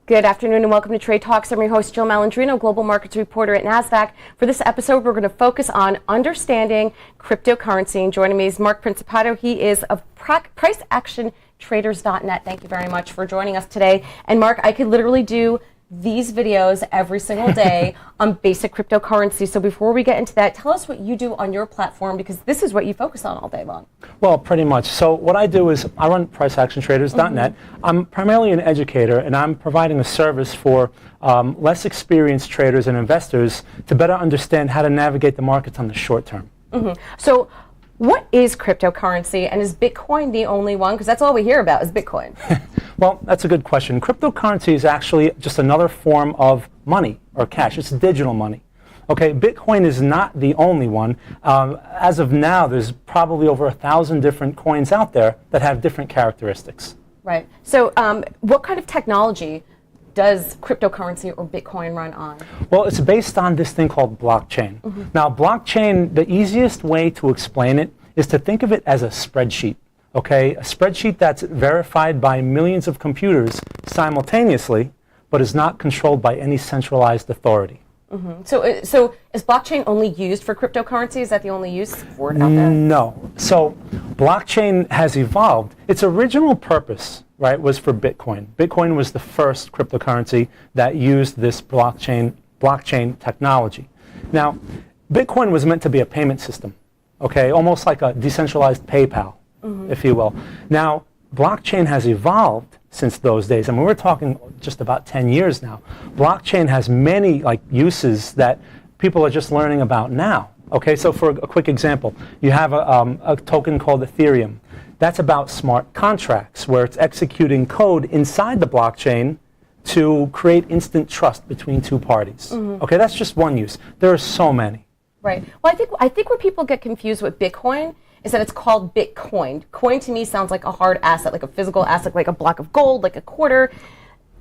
Good afternoon and welcome to Trade Talks. I'm your host, Jill Malandrino, global markets reporter at Nasdaq. For this episode, we're going to focus on understanding cryptocurrency. And joining me is Marc Principato. He is of priceactiontraders.net. Thank you very much for joining us today. And Marc, I could literally do these videos every single day on basic cryptocurrency. So before we get into that, tell us what you do on your platform, because this is what you focus on all day long. Well, pretty much. So what I do is I run priceactiontraders.net. I'm primarily an educator, and I'm providing a service for less experienced traders and investors to better understand how to navigate the markets on the short term. So what is cryptocurrency, and is Bitcoin the only one? Because that's all we hear about is Bitcoin. Well, that's a good question. Cryptocurrency is actually just another form of money or cash. It's digital money. Okay, Bitcoin is not the only one. As of now, there's probably over 1,000 different coins out there that have different characteristics. Right. So what kind of technology does cryptocurrency or Bitcoin run on? Well, it's based on this thing called blockchain. Now, blockchain, the easiest way to explain it is to think of it as a spreadsheet. Okay, a spreadsheet that's verified by millions of computers simultaneously, but is not controlled by any centralized authority. So is blockchain only used for cryptocurrency? Is that the only use for it out there? No. So blockchain has evolved. Its original purpose, right, was for Bitcoin. Bitcoin was the first cryptocurrency that used this blockchain technology. Now, Bitcoin was meant to be a payment system, okay, almost like a decentralized PayPal, if you will. Now, blockchain has evolved since those days. I mean, we're talking just about 10 years now. Blockchain has many uses that people are just learning about now. Okay, so for a quick example, you have a token called Ethereum. That's about smart contracts, where it's executing code inside the blockchain to create instant trust between two parties. Okay, that's just one use. There are so many. Right. Well, I think where people get confused with Bitcoin is that it's called Bitcoin. Coin to me sounds like a hard asset, like a physical asset, like a block of gold, like a quarter,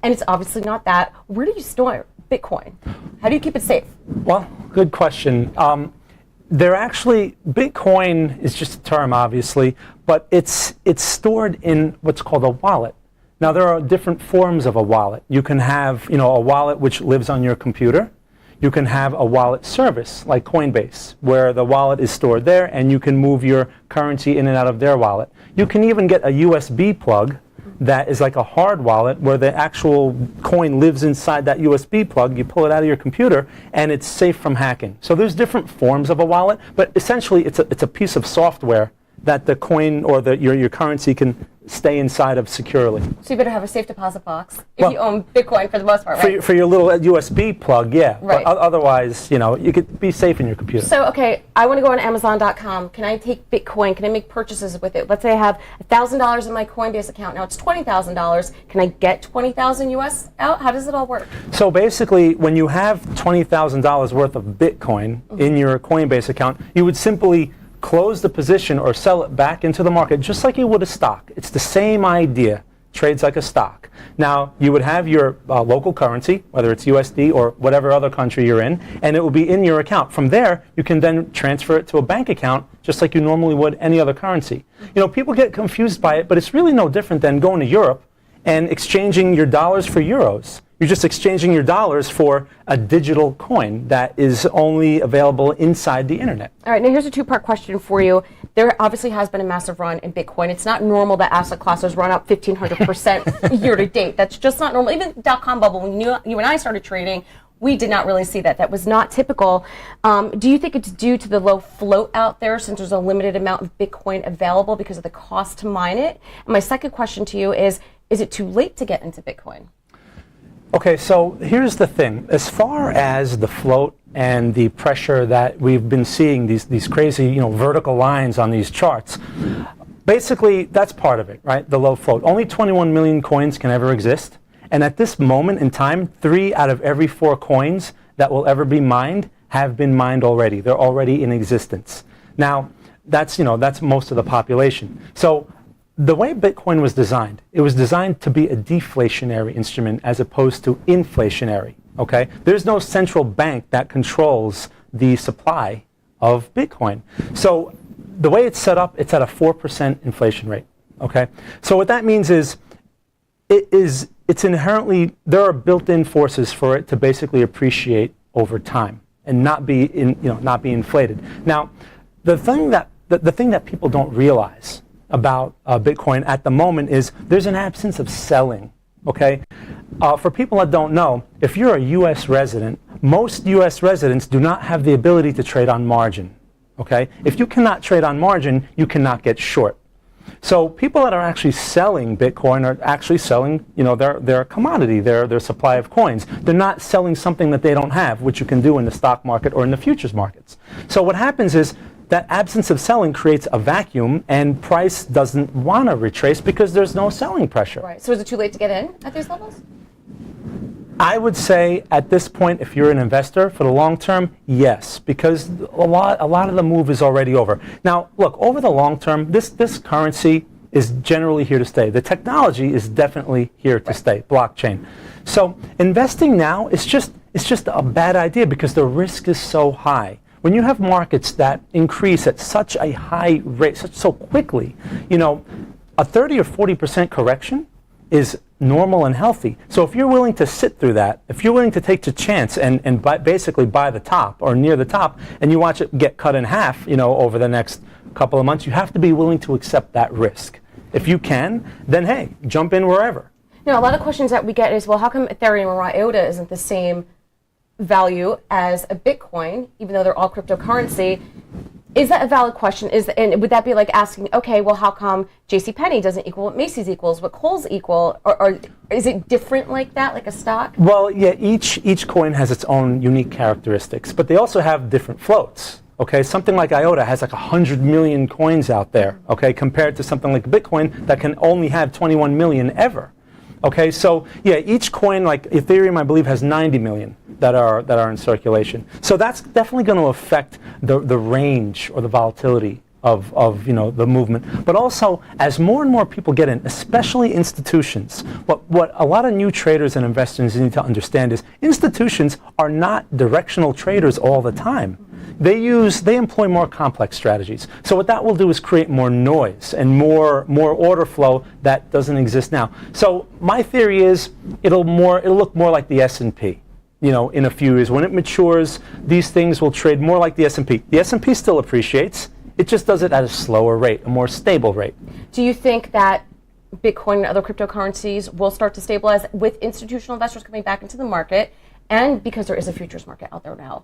and it's obviously not that. Where do you store Bitcoin? How do you keep it safe? Well, good question. Bitcoin is just a term, obviously, but it's stored in what's called a wallet. Now, there are different forms of a wallet. You can have, a wallet which lives on your computer. You can have a wallet service like Coinbase, where the wallet is stored there and you can move your currency in and out of their wallet. You can even get a USB plug that is like a hard wallet, where the actual coin lives inside that USB plug. You pull it out of your computer and it's safe from hacking. So there's different forms of a wallet, but essentially it's a piece of software that the coin or your currency can stay inside of securely. So you better have a safe deposit box if you own Bitcoin, for the most part, right? For your little USB plug, yeah. Right. But otherwise, you could be safe in your computer. So, okay, I want to go on Amazon.com. Can I take Bitcoin? Can I make purchases with it? Let's say I have $1,000 in my Coinbase account. Now it's $20,000. Can I get $20,000 US out? How does it all work? So basically, when you have $20,000 worth of Bitcoin in your Coinbase account, you would simply close the position or sell it back into the market just like you would a stock. It's the same idea. Trades like a stock. Now, you would have your local currency, whether it's USD or whatever other country you're in, and it will be in your account. From there, you can then transfer it to a bank account just like you normally would any other currency. People get confused by it, but it's really no different than going to Europe and exchanging your dollars for euros. You're just exchanging your dollars for a digital coin that is only available inside the internet. All right, now here's a two-part question for you. There obviously has been a massive run in Bitcoin. It's not normal that asset classes run up 1,500% year to date. That's just not normal. Even the dot-com bubble, when you and I started trading, we did not really see that. That was not typical. Do you think it's due to the low float out there, since there's a limited amount of Bitcoin available because of the cost to mine it? And my second question to you is it too late to get into Bitcoin? Okay, so here's the thing. As far as the float and the pressure that we've been seeing, these crazy, vertical lines on these charts, basically that's part of it, right? The low float. Only 21 million coins can ever exist. And at this moment in time, 3 out of every 4 coins that will ever be mined have been mined already. They're already in existence. Now, that's most of the population. So the way Bitcoin was designed, it was designed to be a deflationary instrument as opposed to inflationary, okay? There's no central bank that controls the supply of Bitcoin. So the way it's set up, it's at a 4% inflation rate, okay? So what that means is it is it's inherently, there are built-in forces for it to basically appreciate over time and not be not be inflated. Now, the thing that people don't realize about Bitcoin at the moment is there's an absence of selling. Okay, for people that don't know, if you're a U.S. resident, most U.S. residents do not have the ability to trade on margin. Okay, if you cannot trade on margin, you cannot get short. So people that are actually selling Bitcoin are actually selling, their commodity, their supply of coins. They're not selling something that they don't have, which you can do in the stock market or in the futures markets. So what happens is that absence of selling creates a vacuum, and price doesn't want to retrace because there's no selling pressure. Right. So is it too late to get in at these levels? I would say at this point, if you're an investor for the long term, yes, because a lot of the move is already over. Now, look, over the long term, this currency is generally here to stay. The technology is definitely here to stay, blockchain. So investing now is just a bad idea because the risk is so high. When you have markets that increase at such a high rate, so quickly, a 30 or 40% correction is normal and healthy. So if you're willing to sit through that, if you're willing to take the chance and basically buy the top or near the top, and you watch it get cut in half, over the next couple of months, you have to be willing to accept that risk. If you can, then hey, jump in wherever. Now, a lot of questions that we get is, well, how come Ethereum or IOTA isn't the same value as a Bitcoin, even though they're all cryptocurrency? Is that a valid question? And would that be like asking, okay, well, how come JCPenney doesn't equal what Macy's equals, what Kohl's equal, or is it different like that, like a stock? Well, yeah, each coin has its own unique characteristics, but they also have different floats. Okay, something like IOTA has like 100 million coins out there. Okay, compared to something like Bitcoin that can only have 21 million ever. Okay, so yeah, each coin, like Ethereum, I believe, has 90 million that are in circulation. So that's definitely going to affect the range or the volatility of the movement. But also, as more and more people get in, especially institutions, what a lot of new traders and investors need to understand is institutions are not directional traders all the time. They employ more complex strategies. So what that will do is create more noise and more order flow that doesn't exist now. So my theory is it'll look more like the S&P. In a few years, when it matures, these things will trade more like the S&P. The S&P still appreciates. It just does it at a slower rate, a more stable rate. Do you think that Bitcoin and other cryptocurrencies will start to stabilize with institutional investors coming back into the market, and because there is a futures market out there now?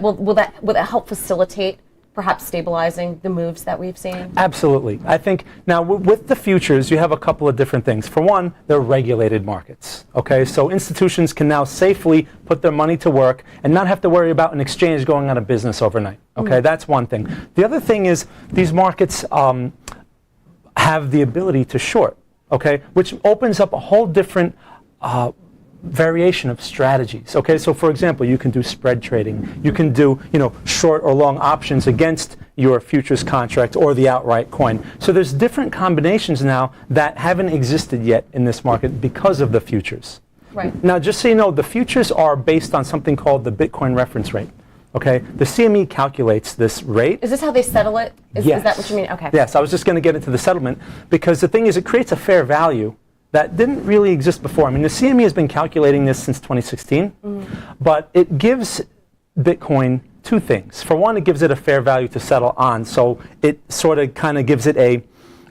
Will that help facilitate perhaps stabilizing the moves that we've seen? Absolutely. I think now with the futures, you have a couple of different things. For one, they're regulated markets. Okay, so institutions can now safely put their money to work and not have to worry about an exchange going out of business overnight. Okay, that's one thing. The other thing is these markets have the ability to short. Okay, which opens up a whole different variation of strategies. Okay, so for example, you can do spread trading. You can do, short or long options against your futures contract or the outright coin. So there's different combinations now that haven't existed yet in this market because of the futures. Right. Now, just so you know, the futures are based on something called the Bitcoin reference rate. Okay, the CME calculates this rate. Is this how they settle it? Yes. Is that what you mean? Okay. Yes, I was just going to get into the settlement because the thing is, it creates a fair value that didn't really exist before. I mean, the CME has been calculating this since 2016, but it gives Bitcoin two things. For one, it gives it a fair value to settle on, so it sort of kind of gives it a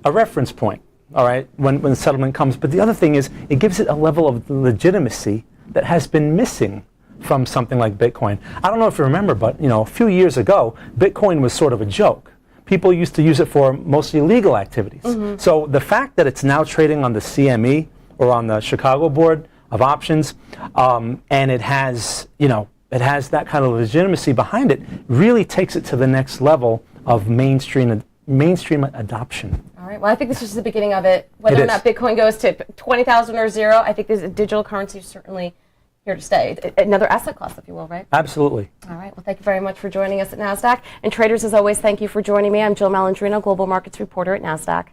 reference point, all right, when the settlement comes. But the other thing is, it gives it a level of legitimacy that has been missing from something like Bitcoin. I don't know if you remember, but a few years ago, Bitcoin was sort of a joke. People used to use it for mostly illegal activities. So the fact that it's now trading on the CME or on the Chicago Board of Options, and it has, it has that kind of legitimacy behind it, really takes it to the next level of mainstream adoption. All right. Well, I think this is the beginning of it. Whether or not Bitcoin goes to 20,000 or zero, I think this digital currency is certainly here to stay. Another asset class, if you will, right? Absolutely. All right. Well, thank you very much for joining us at Nasdaq. And traders, as always, thank you for joining me. I'm Jill Malandrino, Global Markets Reporter at Nasdaq.